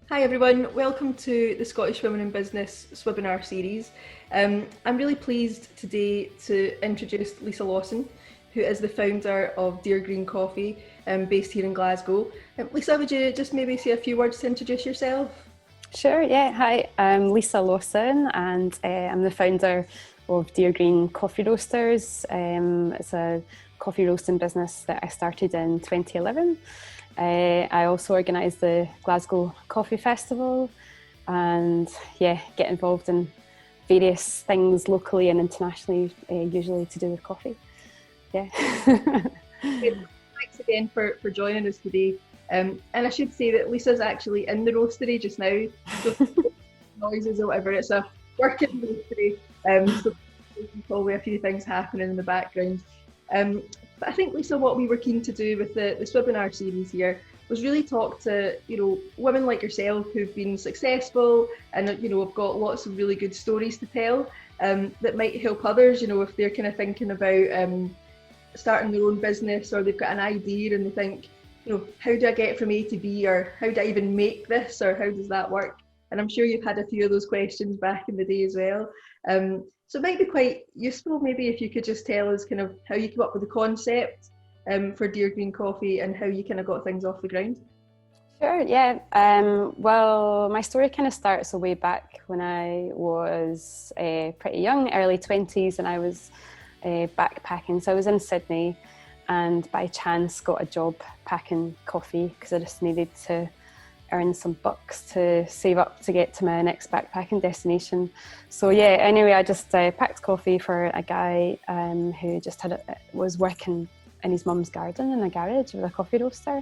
Hi everyone, welcome to the Scottish Women in Business SWIBinar series. I'm really pleased today to introduce Lisa Lawson, who is the founder of Dear Green Coffee, based here in Glasgow. Lisa, would you just maybe say a few words to introduce yourself? Sure, yeah. Hi, I'm Lisa Lawson and I'm the founder of Dear Green Coffee Roasters. It's a coffee roasting business that I started in 2011. I also organise the Glasgow Coffee Festival and get involved in various things locally and internationally, usually to do with coffee. Yeah. Thanks again for joining us today. And I should say that Lisa's actually in the roastery just now, so noises or whatever, it's a working roastery, so there's probably a few things happening in the background. But I think, Lisa, what we were keen to do with the SWIBinar series here was really talk to, women like yourself who've been successful and, have got lots of really good stories to tell, that might help others, if they're kind of thinking about starting their own business, or they've got an idea and they think, how do I get from A to B, or how do I even make this, or how does that work? And I'm sure you've had a few of those questions back in the day as well. So it might be quite useful maybe if you could just tell us kind of how you came up with the concept for Dear Green Coffee and how you kind of got things off the ground. Sure, yeah. Well, my story kind of starts way back when I was pretty young, early 20s, and I was backpacking. So I was in Sydney and by chance got a job packing coffee because I just needed to earn some bucks to save up to get to my next backpacking destination. So anyway, I just packed coffee for a guy who just was working in his mum's garden in a garage with a coffee roaster,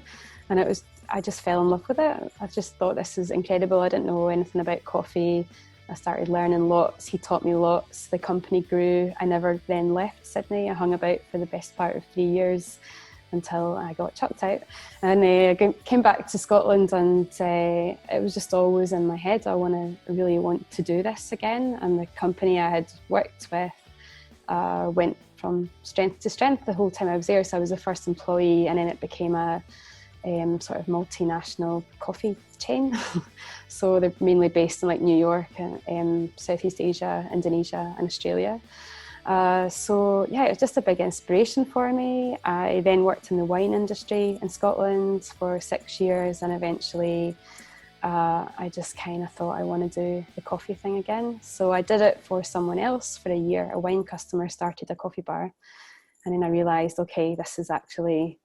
and I just fell in love with it. I just thought, this is incredible. I didn't know anything about coffee. I started learning lots. He taught me lots. The company grew. I never then left Sydney. I hung about for the best part of 3 years until I got chucked out, and I came back to Scotland, and it was just always in my head, I really want to do this again. And the company I had worked with went from strength to strength the whole time I was there. So I was the first employee, and then it became a sort of multinational coffee chain. So they're mainly based in like New York, Southeast Asia, Indonesia and Australia. It was just a big inspiration for me. I then worked in the wine industry in Scotland for 6 years, and eventually I just kind of thought I want to do the coffee thing again. So I did it for someone else for a year. A wine customer started a coffee bar, and then I realised, okay, this is actually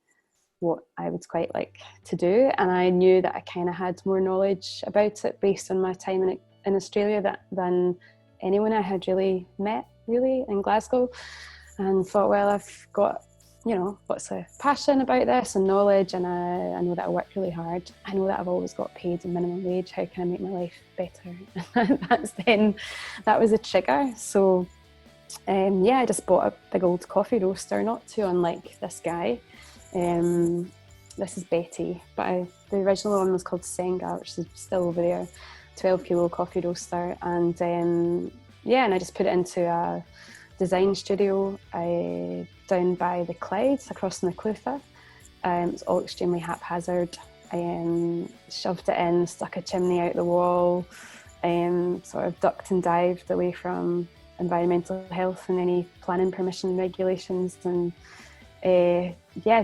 what I would quite like to do. And I knew that I kind of had more knowledge about it based on my time in Australia than anyone I had really met in Glasgow, and thought, well, I've got lots of passion about this and knowledge, and I know that I work really hard. I know that I've always got paid a minimum wage. How can I make my life better? That was a trigger. So I just bought a big old coffee roaster, not too unlike this guy. This is Betty, but the original one was called Senga, which is still over there, 12 kilo coffee roaster. And and I just put it into a design studio down by the Clyde, across in the Clutha. It's all extremely haphazard. Shoved it in, stuck a chimney out the wall, sort of ducked and dived away from environmental health and any planning permission regulations, and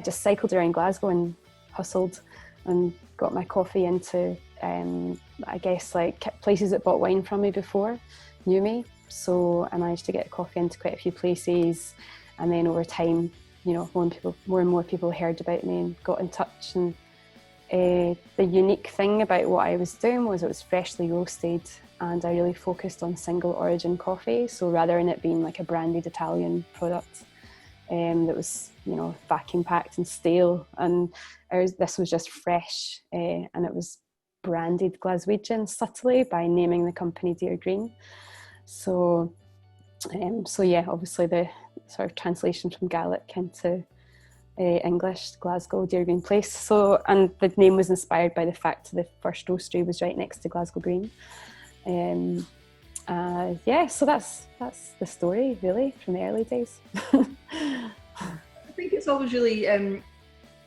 just cycled around Glasgow and hustled and got my coffee into I guess like places that bought wine from me before knew me. So I managed to get coffee into quite a few places, and then over time, more and more people heard about me and got in touch. And the unique thing about what I was doing was it was freshly roasted, and I really focused on single origin coffee. So rather than it being like a branded Italian product that was vacuum packed and stale, and this was just fresh, and it was branded Glaswegian subtly by naming the company Dear Green. So obviously the sort of translation from Gaelic into English, Glasgow, Dear Green Place. So, and the name was inspired by the fact the first roastery was right next to Glasgow Green. So that's the story really from the early days. I think it's always really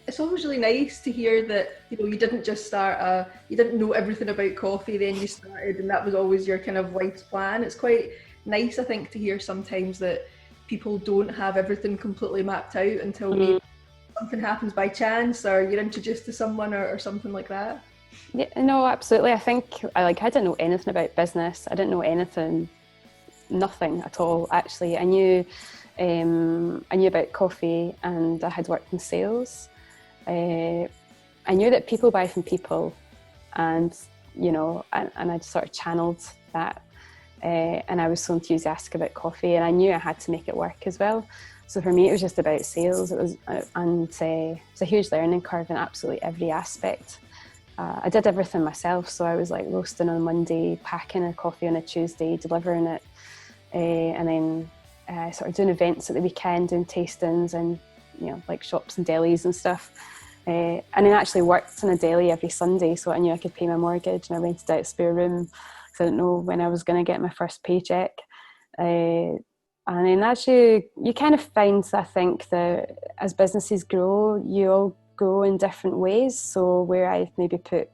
it's always really nice to hear that, you know, you didn't just start you didn't know everything about coffee, then you started and that was always your kind of life's plan. It's quite nice, I think, to hear sometimes that people don't have everything completely mapped out until maybe something happens by chance or you're introduced to someone or something like that. Yeah, no, absolutely. I think I didn't know anything about business. I didn't know anything, nothing at all. Actually, I knew about coffee, and I had worked in sales. I knew that people buy from people, and you know, and I'd sort of channeled that. And I was so enthusiastic about coffee, and I knew I had to make it work as well. So for me, it was just about sales. It was, and it's a huge learning curve in absolutely every aspect. I did everything myself, so I was like roasting on Monday, packing a coffee on a Tuesday, delivering it, and then sort of doing events at the weekend, doing tastings, and you know, like shops and delis and stuff. And then actually worked in a deli every Sunday, so I knew I could pay my mortgage, and I rented out a spare room because I didn't know when I was going to get my first paycheck. And then actually, you kind of find, I think, that as businesses grow, you all grow in different ways. So where I maybe put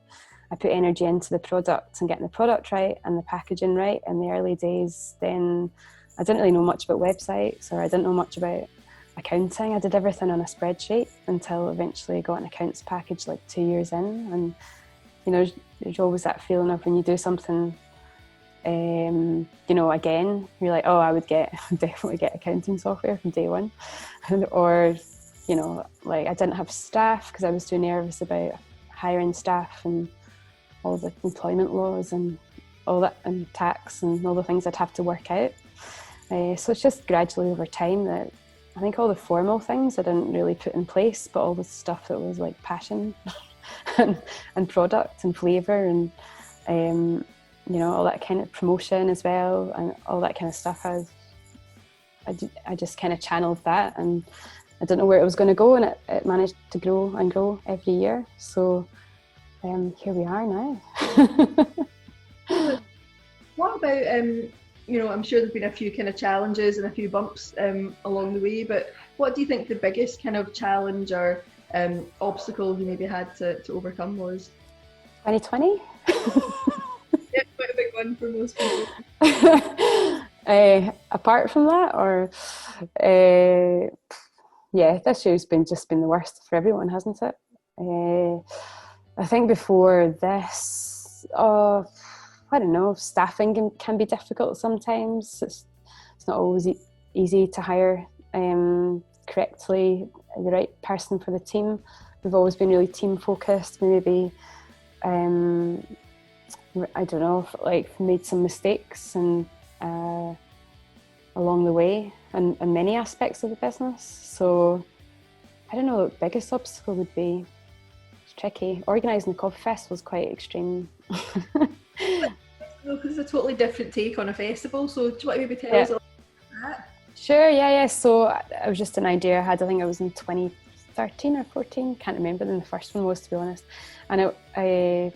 energy into the product and getting the product right and the packaging right in the early days, then I didn't really know much about websites, or I didn't know much about accounting. I did everything on a spreadsheet until eventually I got an accounts package like 2 years in. And you know, there's always that feeling of when you do something, you know, again, you're like, oh, I would definitely get accounting software from day one. Or, you know, like I didn't have staff because I was too nervous about hiring staff and all the employment laws and all that, and tax and all the things I'd have to work out. So it's just gradually over time that I think all the formal things I didn't really put in place, but all the stuff that was like passion and product and flavour and you know, all that kind of promotion as well, and all that kind of stuff. I just kind of channeled that, and I didn't know where it was going to go, and it managed to grow and grow every year. So here we are now. What about, you know, I'm sure there's been a few kind of challenges and a few bumps along the way, but what do you think the biggest kind of challenge or obstacle you maybe had to overcome was? 2020? Yeah, quite a big one for most people. Apart from that, or yeah, this year's just been the worst for everyone, hasn't it? I think before this, I don't know, staffing can be difficult sometimes. It's not always easy to hire correctly the right person for the team. We've always been really team focused. Maybe I don't know, like made some mistakes and along the way and many aspects of the business. So I don't know what the biggest obstacle would be. It's tricky. Organising the coffee festival was quite extreme. Because it's a totally different take on a festival. So do you want to maybe tell us a little bit about that? Sure, yeah. So it was just an idea I had. I think it was in 2013 or 14. Can't remember when the first one was, to be honest. And I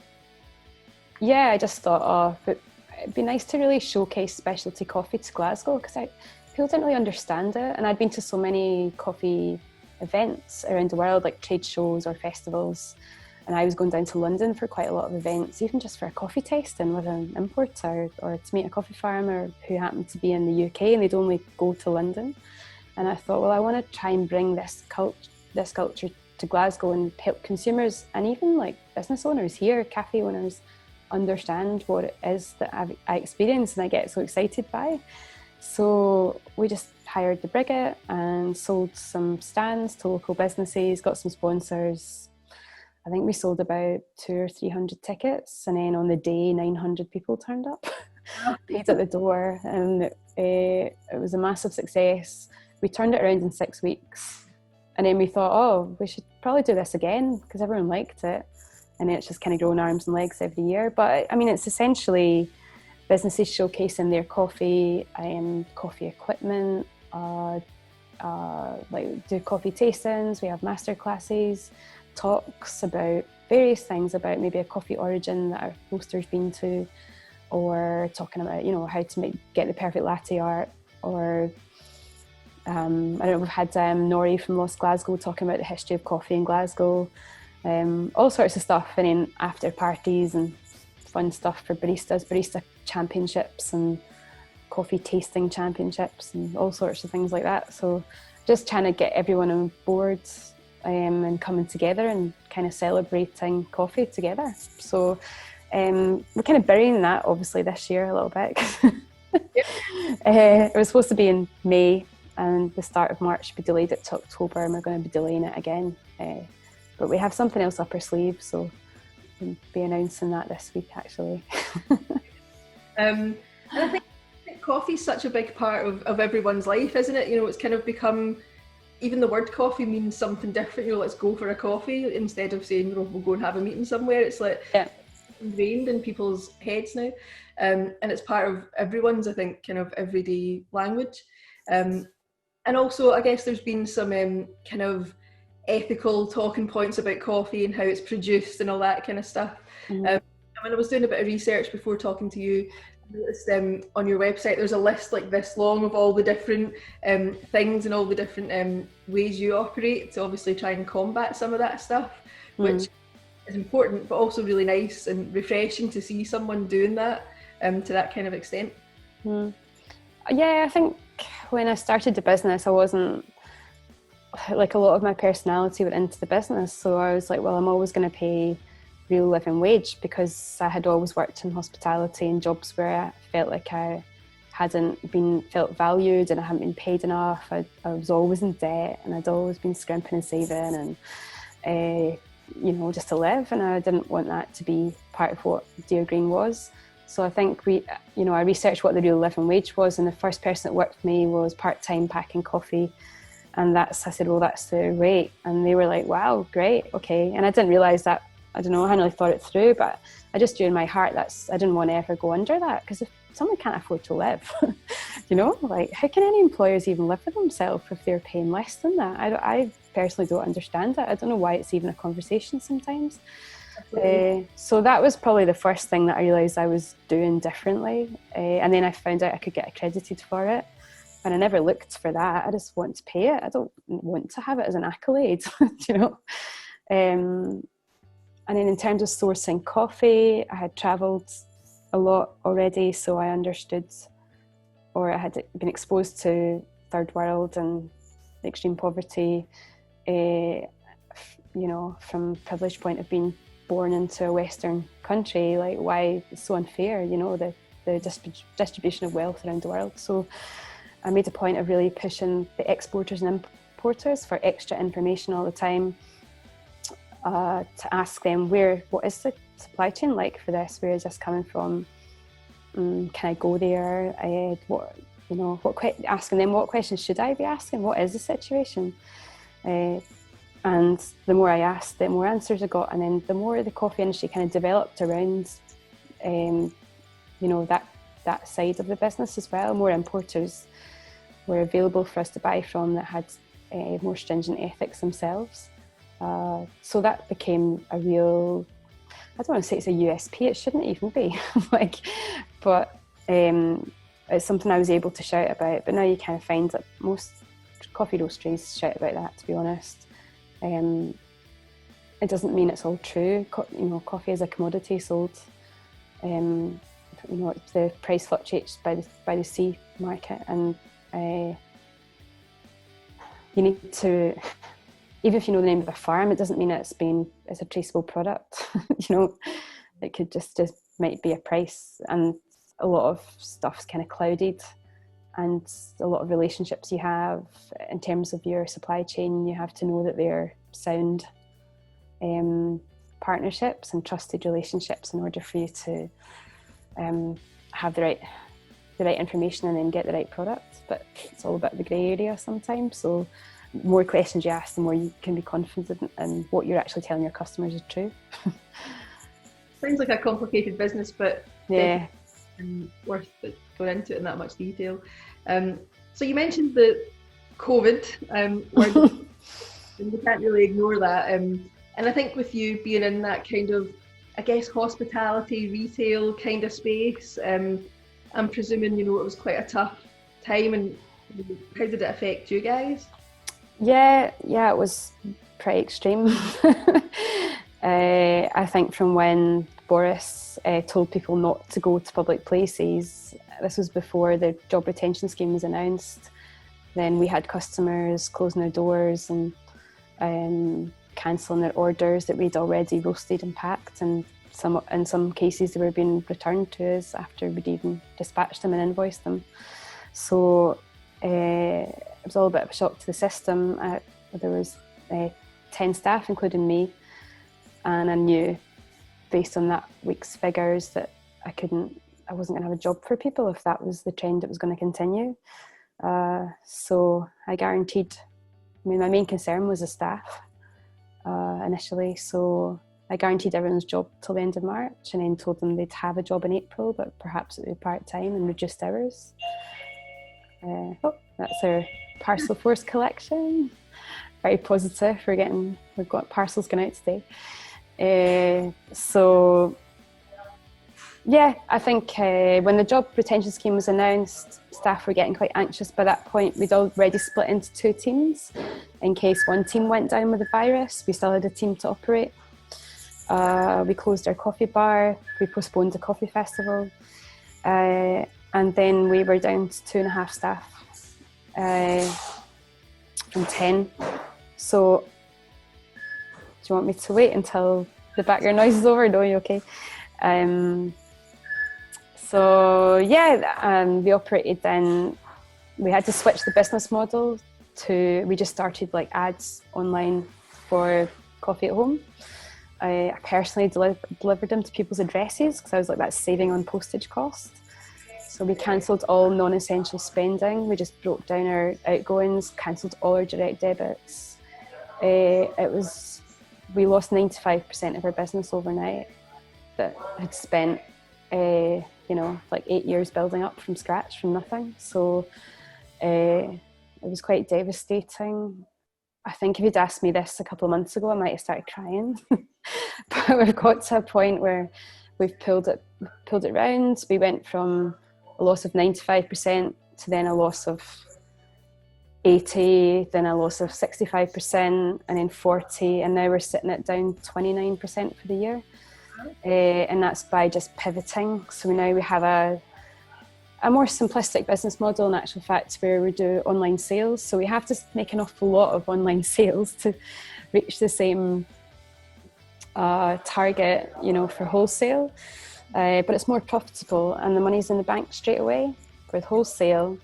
just thought, it'd be nice to really showcase specialty coffee to Glasgow, because people didn't really understand it. And I'd been to so many coffee events around the world, like trade shows or festivals. And I was going down to London for quite a lot of events, even just for a coffee tasting with an importer or to meet a coffee farmer who happened to be in the UK and they'd only go to London. And I thought, well, I want to try and bring this culture to Glasgow and help consumers and even like business owners here, cafe owners, understand what it is that I experience and I get so excited by. So we just hired the Brigade and sold some stands to local businesses, got some sponsors. I think we sold about 200 or 300 tickets, and then on the day 900 people turned up, paid at the door, and it was a massive success. We turned it around in 6 weeks, and then we thought, oh, we should probably do this again because everyone liked it. And then it's just kind of grown arms and legs every year. But I mean, it's essentially businesses showcasing their coffee and coffee equipment, like do coffee tastings. We have master classes, talks about various things about maybe a coffee origin that our roaster's been to, or talking about, you know, how to get the perfect latte art, or I don't know, we've had Nori from Lost Glasgow talking about the history of coffee in Glasgow, all sorts of stuff, and then after parties and fun stuff for baristas, barista championships and coffee tasting championships and all sorts of things like that. So just trying to get everyone on board and coming together and kind of celebrating coffee together. So we're kind of burying that obviously this year a little bit. It was supposed to be in May and the start of March be delayed it to October, and we're going to be delaying it again. But we have something else up our sleeve, so we'll be announcing that this week actually. And I think coffee is such a big part of everyone's life, isn't it? You know, it's kind of become, even the word coffee means something different. You know, let's go for a coffee instead of saying, you know, we'll go and have a meeting somewhere. It's like ingrained in people's heads now. And it's part of everyone's, I think, kind of everyday language. And also, I guess there's been some kind of ethical talking points about coffee and how it's produced and all that kind of stuff. Mm-hmm. When I was doing a bit of research before talking to you, I noticed on your website there's a list like this long of all the different things and all the different ways you operate to obviously try and combat some of that stuff, which is important, but also really nice and refreshing to see someone doing that to that kind of extent. Yeah, I think when I started the business, I wasn't, like, a lot of my personality went into the business, so I was like, well, I'm always going to pay real living wage, because I had always worked in hospitality and jobs where I felt like I hadn't been felt valued and I hadn't been paid enough. I was always in debt and I'd always been scrimping and saving and you know, just to live, and I didn't want that to be part of what Dear Green was. So I think I researched what the real living wage was, and the first person that worked for me was part-time packing coffee, and I said, well, that's the rate, and they were like, wow, great, okay. And I didn't realise that, I don't know, I hadn't really thought it through, but I just knew in my heart I didn't want to ever go under that, because if someone can't afford to live, you know, like, how can any employers even live with themselves if they're paying less than that? I personally don't understand it. I don't know why it's even a conversation sometimes. So that was probably the first thing that I realised I was doing differently, and then I found out I could get accredited for it, and I never looked for that. I just want to pay it. I don't want to have it as an accolade, you know. And then in terms of sourcing coffee, I had travelled a lot already, so I understood, or I had been exposed to third world and extreme poverty, you know, from a privileged point of being born into a Western country, like why it's so unfair, you know, the distribution of wealth around the world. So I made a point of really pushing the exporters and importers for extra information all the time, to ask them what is the supply chain like for this? Where is this coming from? Can I go there? Asking them what questions should I be asking? What is the situation? And the more I asked, the more answers I got, and then the more the coffee industry kind of developed around, you know, that side of the business as well. More importers were available for us to buy from that had more stringent ethics themselves. So that became a real, I don't want to say it's a USP, it shouldn't even be, but it's something I was able to shout about. But now you kind of find that most coffee roasteries shout about that, to be honest. It doesn't mean it's all true. You know, coffee is a commodity sold. You know, the price fluctuates by the sea market, and you need to, even if you know the name of a farm, it doesn't mean it's a traceable product. You know, it could just might be a price, and a lot of stuff's kind of clouded, and a lot of relationships you have in terms of your supply chain, you have to know that they're sound partnerships and trusted relationships in order for you to have the right information and then get the right product. But it's all about the grey area sometimes. So the more questions you ask, the more you can be confident in what you're actually telling your customers is true. Sounds like a complicated business, but yeah, worth going into it in that much detail. So you mentioned the COVID word, and we can't really ignore that. And I think with you being in that kind of, I guess, hospitality, retail kind of space, I'm presuming, you know, it was quite a tough time, and How did it affect you guys? Yeah, it was pretty extreme. I think from when Boris told people not to go to public places, this was before the job retention scheme was announced, then we had customers closing their doors and cancelling their orders that we'd already roasted and packed, and in some cases they were being returned to us after we'd even dispatched them and invoiced them. So it was all a bit of a shock to the system. There was 10 staff, including me, and I knew based on that week's figures that I wasn't going to have a job for people if that was the trend that was going to continue. So I guaranteed, my main concern was the staff initially, so I guaranteed everyone's job till the end of March, and then told them they'd have a job in April, but perhaps it would be part-time and reduced hours. That's our parcel force collection. Very positive. We've got parcels going out today. So yeah, I think when the job retention scheme was announced, staff were getting quite anxious by that point. We'd already split into 2 teams. In case one team went down with the virus, we still had a team to operate. We closed our coffee bar, we postponed the coffee festival, and then we were down to 2.5 staff from 10. So do you want me to wait until the background noise is over? No, you're okay. So yeah, we operated then, we had to switch the business model to, we just started like ads online for coffee at home. I personally delivered them to people's addresses because I was like, that's saving on postage cost. So we cancelled all non-essential spending. We just broke down our outgoings, cancelled all our direct debits. We lost 95% of our business overnight that had spent like 8 years building up from scratch, from nothing. So it was quite devastating. I think if you'd asked me this a couple of months ago, I might have started crying. But we've got to a point where we've pulled it round. We went from a loss of 95% to then a loss of 80, then a loss of 65%, and then 40, and now we're sitting at down 29% for the year. And that's by just pivoting. So now we have a more simplistic business model in actual fact, where we do online sales. So we have to make an awful lot of online sales to reach the same target, for wholesale. But it's more profitable and the money's in the bank straight away. With wholesale,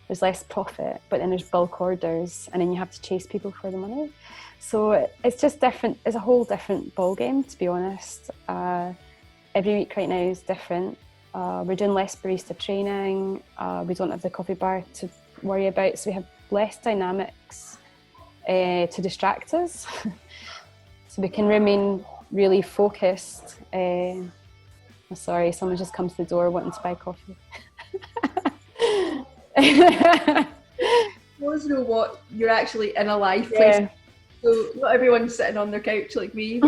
there's less profit, but then there's bulk orders, and then you have to chase people for the money. So it's just different. It's a whole different ballgame, to be honest. Every week right now is different. We're doing less barista training. We don't have the coffee bar to worry about, so we have less dynamics to distract us. So we can remain really focused. Sorry, someone just comes to the door wanting to buy coffee. Want to know what you're actually in a live place. Yeah. So not everyone's sitting on their couch like me.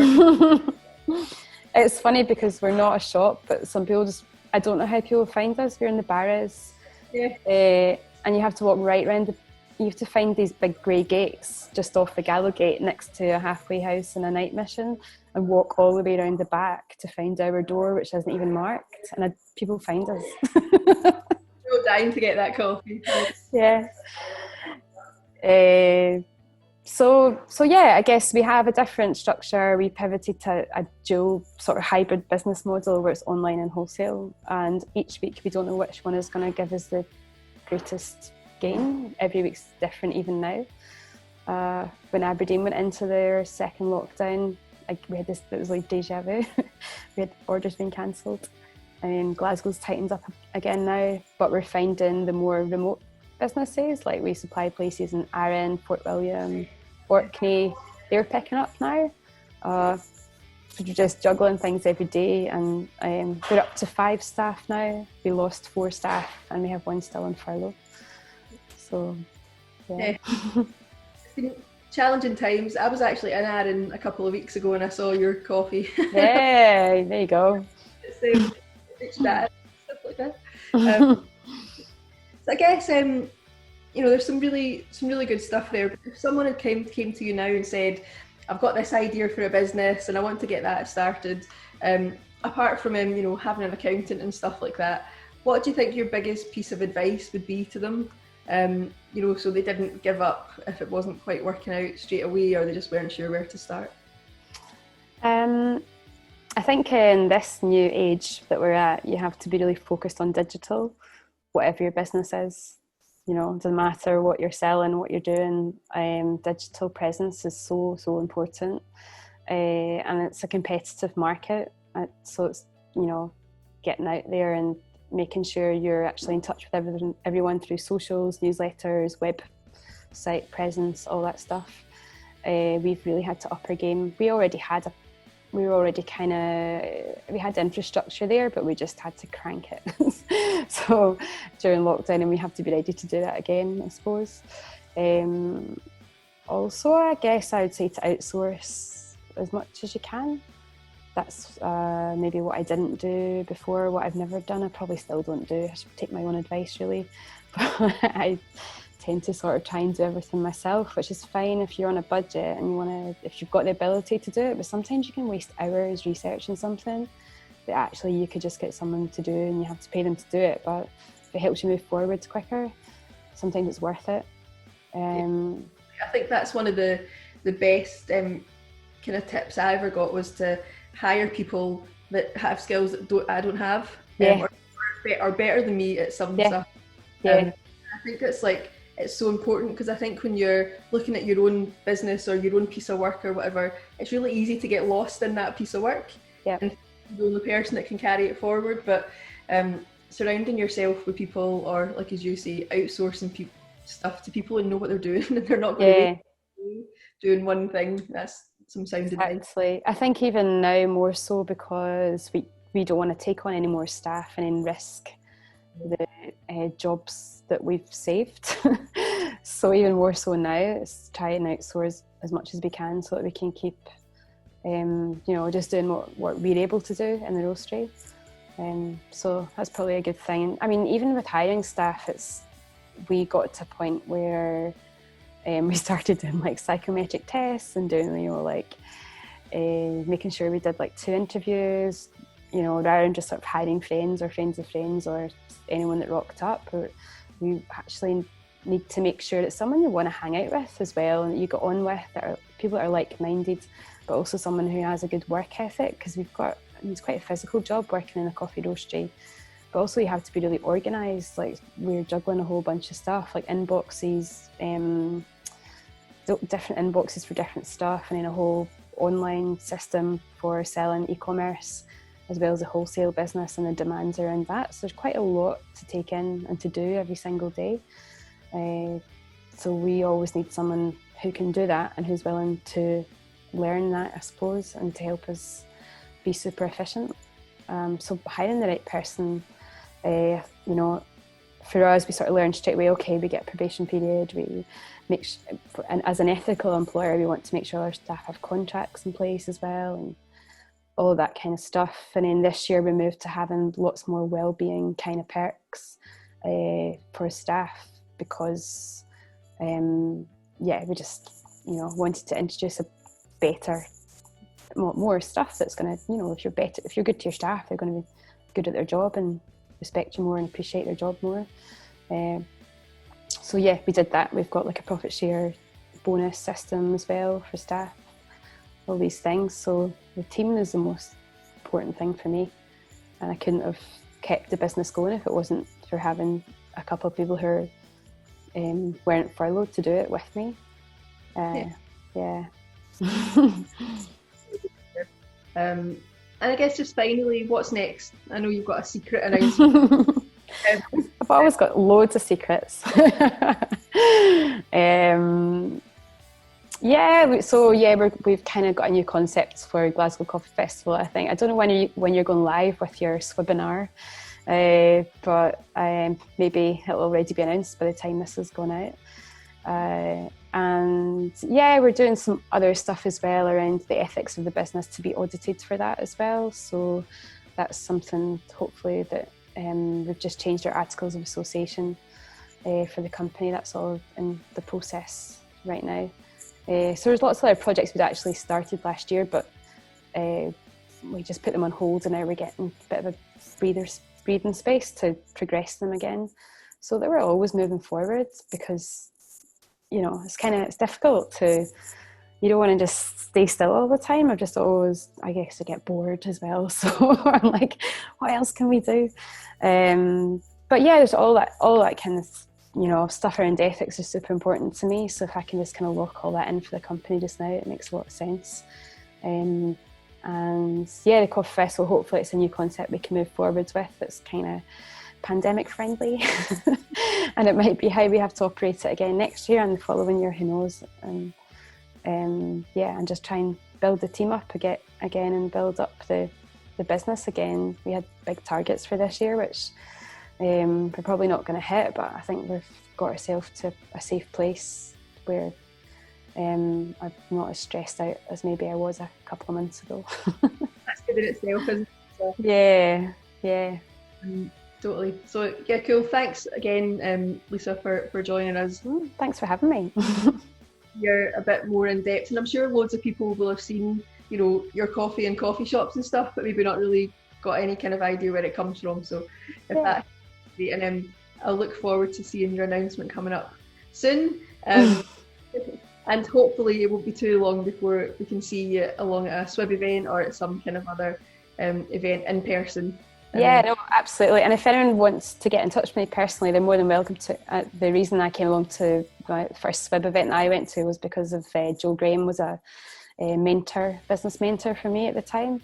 It's funny because we're not a shop, but some people I don't know how people find us. We're in the Barras. Yeah. And you have to walk right round you have to find these big grey gates just off the Gallowgate next to a halfway house and a night mission, and walk all the way around the back to find our door, which isn't even marked, and people find us. We're dying to get that coffee. Yeah. So yeah, I guess we have a different structure. We pivoted to a dual sort of hybrid business model where it's online and wholesale, and each week we don't know which one is going to give us the greatest gain. Every week's different even now. When Aberdeen went into their second lockdown, we had this, it was like deja vu. We had orders being cancelled, and Glasgow's tightened up again now, but we're finding the more remote businesses, like we supply places in Arran, Fort William, Orkney, they're picking up now. We're just juggling things every day, and we're up to 5 staff now. We lost 4 staff and we have 1 still on furlough. So yeah. It's been challenging times. I was actually in Arran a couple of weeks ago and I saw your coffee. Yeah, there you go. Stuff like that. So I guess there's some really good stuff there. But if someone had came to you now and said, I've got this idea for a business and I want to get that started, apart from having an accountant and stuff like that, what do you think your biggest piece of advice would be to them? So they didn't give up if it wasn't quite working out straight away, or they just weren't sure where to start. I think in this new age that we're at, you have to be really focused on digital, whatever your business is. It doesn't matter what you're selling, what you're doing. Digital presence is so important, and it's a competitive market. So it's getting out there and making sure you're actually in touch with everyone through socials, newsletters, website presence, all that stuff. We've really had to up our game. We had the infrastructure there, but we just had to crank it. So during lockdown, and we have to be ready to do that again, I suppose. Also, I guess I would say to outsource as much as you can. That's maybe what I didn't do before, what I've never done. I probably still don't do. I should take my own advice, really. But I tend to sort of try and do everything myself, which is fine if you're on a budget and if you've got the ability to do it. But sometimes you can waste hours researching something that actually you could just get someone to do, and you have to pay them to do it. But if it helps you move forward quicker, sometimes it's worth it. I think that's one of the best kind of tips I ever got, was to hire people that have skills that I don't have, or are better than me at some stuff. I think it's so important, because I think when you're looking at your own business or your own piece of work or whatever, it's really easy to get lost in that piece of work and you're the only person that can carry it forward. But surrounding yourself with people, or like as you say, outsourcing stuff to people and know what they're doing, and they're not going to be doing one thing, that's some sound advice. I think even now more so, because we don't want to take on any more staff and then risk the jobs that we've saved. So even more so now, it's try and outsource as much as we can, so that we can keep just doing what we're able to do in the roastery. So that's probably a good thing. I mean, even with hiring staff, we got to a point where we started doing like psychometric tests and doing making sure we did 2 interviews, rather than just sort of hiring friends or friends of friends or anyone that rocked up. We actually need to make sure it's someone you want to hang out with as well, and that you get on with, that are people that are like-minded, but also someone who has a good work ethic, because it's quite a physical job working in a coffee roastery. But also you have to be really organised. We're juggling a whole bunch of stuff, like inboxes, different inboxes for different stuff, and then a whole online system for selling e-commerce, as well as a wholesale business and the demands around that. So there's quite a lot to take in and to do every single day. So we always need someone who can do that and who's willing to learn that, I suppose, and to help us be super efficient. So hiring the right person, for us, we sort of learn straight away, okay, we get a probation period, and as an ethical employer, we want to make sure our staff have contracts in place as well, and all of that kind of stuff. And then this year we moved to having lots more well-being kind of perks for staff, because we just wanted to introduce a better, more stuff that's going to, if you're good to your staff, they're going to be good at their job and respect you more and appreciate their job more. So we did that. We've got a profit share bonus system as well for staff, all these things. So the team is the most important thing for me, and I couldn't have kept the business going if it wasn't for having a couple of people who weren't furloughed to do it with me. And I guess just finally, what's next? I know you've got a secret announcement. I've always got loads of secrets. We've kind of got a new concept for Glasgow Coffee Festival, I think. I don't know when you're going live with your SWIBinar, but maybe it'll already be announced by the time this is going out. We're doing some other stuff as well around the ethics of the business, to be audited for that as well. So that's something, hopefully, that we've just changed our articles of association for the company. That's all in the process right now. So there's lots of other projects we'd actually started last year, but we just put them on hold, and now we're getting a bit of a breathing space to progress them again. So that we're always moving forward, because it's difficult to, you don't want to just stay still all the time. I've just always, I guess, I get bored as well. So I'm like, what else can we do? But yeah, there's all that kind of, stuff around ethics is super important to me. So if I can just kind of lock all that in for the company just now, it makes a lot of sense. And yeah, the Coffee Festival, hopefully it's a new concept we can move forwards with. It's kind of pandemic friendly and it might be how we have to operate it again next year and the following year, who knows. And just try and build the team up again and build up the business again. We had big targets for this year, which we're probably not going to hit, but I think we've got ourselves to a safe place where I'm not as stressed out as maybe I was a couple of months ago. That's good in itself, isn't it? So, yeah. Totally. So yeah, cool. Thanks again, Lisa, for joining us. Thanks for having me. You're a bit more in depth, and I'm sure loads of people will have seen, your coffee in coffee shops and stuff, but maybe not really got any kind of idea where it comes from. So that's great, and I'll look forward to seeing your announcement coming up soon. And hopefully it won't be too long before we can see you along at a SWIB event or at some kind of other event in person. Yeah, no, absolutely. And if anyone wants to get in touch with me personally, they're more than welcome to. The reason I came along to my first SWIB event that I went to was because of Joe Graham was a business mentor for me at the time.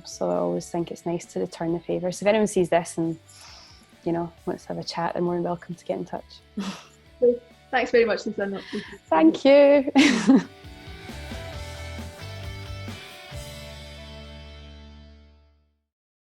So I always think it's nice to return the favour. So if anyone sees this and, wants to have a chat, they're more than welcome to get in touch. Thanks very much, Lisa. Thank you.